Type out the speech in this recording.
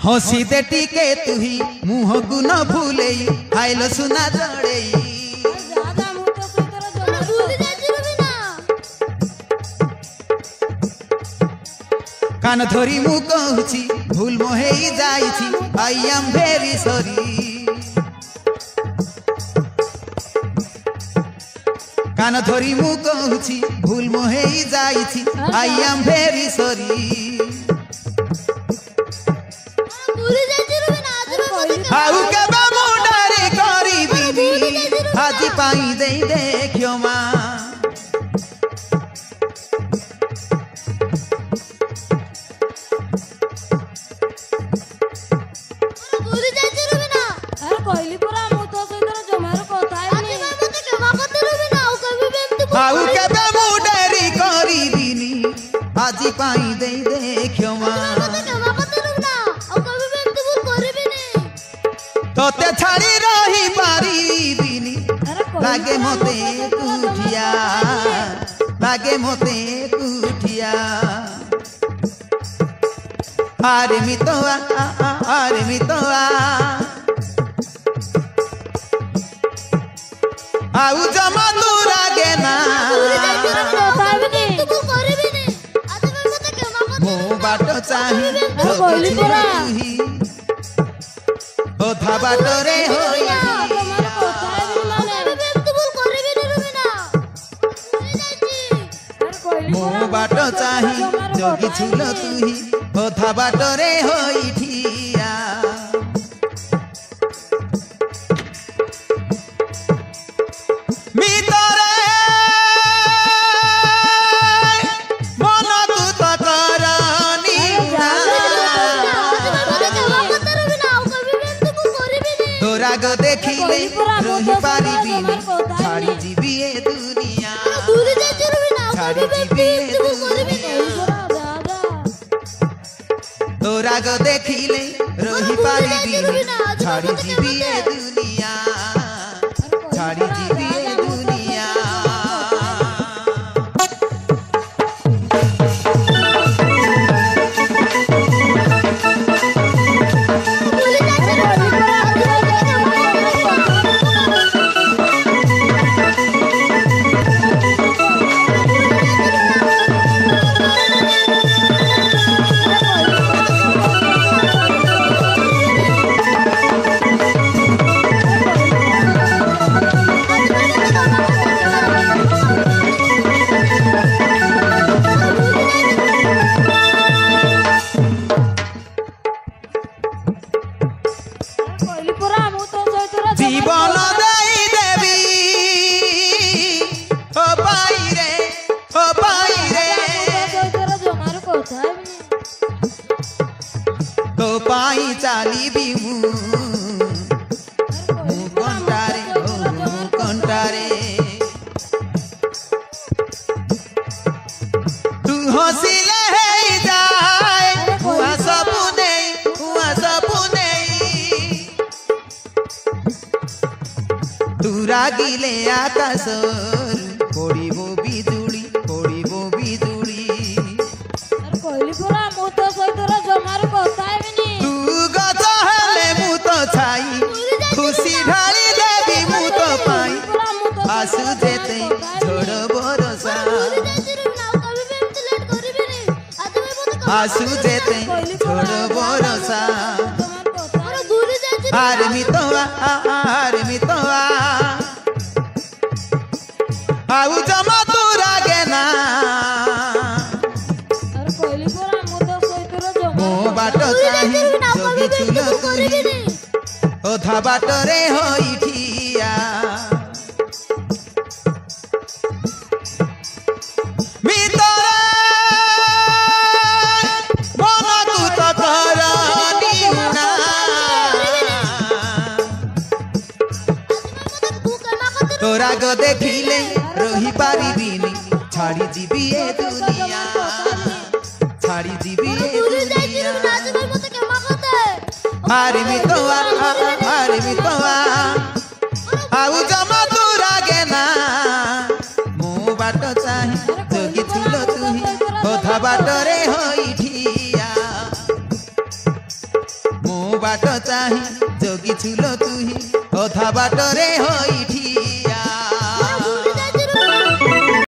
हसी दे टिके तुही मुह को न भूले खाइल सुना जड़े कान धरी मु कहूची भूल मोहे जाइछि आई एम वेरी सॉरी कान धरी मु कहूची भूल मोहे जाइछि आई एम वेरी सॉरी आउ केबे मुंडारी करिबिनी हाजी पाई दे देखियो मा आउ केबे मुंडारी करिबिनी हाजी पाई दे देखियो मा तोते छाड़ी रही पारिबिनी लागे मोते कुठिया लागे मोते कुठिया आरे मितोआ आउ जमा तू लागे ना मो बाटो चाही ओथा बाटरे होई मो बाटो चाही जोगी छुलो तुही ओथा बाटरे होई ठिया मितरे मन तू तो करनी तोरा गो देखिले रही पारिबिनी छाड़ी जीवी ए दुनिया छाड़ी जीवी ए दुनिया तोरा गो देखिले रही पारिबिनी छाड़ी जीवी ए दुनिया छाड़ी जीवी ए दुनिया जीवन दई देवी ओ पाई रे तो पाई चाली भी कंटारे तू हंसिले है जाए हुआ सब तू रागिले आकाश पड़िबो बिजुली तू गछ हेले मु तो छाई खुशी ढाली देवी मु तो पाई आसु जेते झड़ बरसा आसु जेते झड़ बरसा आरे मितोआ आउ जमा तू रागे ना मो बाटो चाही जोगी छुलो तुही ओथा बाटरे होई ठिया मितरे मन तू तो करनी ना तोरा गो देखिले रही पारिबिनी छाड़ी जीवी ए दुनिया छाड़ी जीवी ए दुनिया आरे मितोआ आउ जमा तू रागे ना मो बाटो चाही जोगी छुलो तुही ओथा बाटरे होई ठिया मो बाट चाही जोगी छुलो तुही अधा बाटरे होई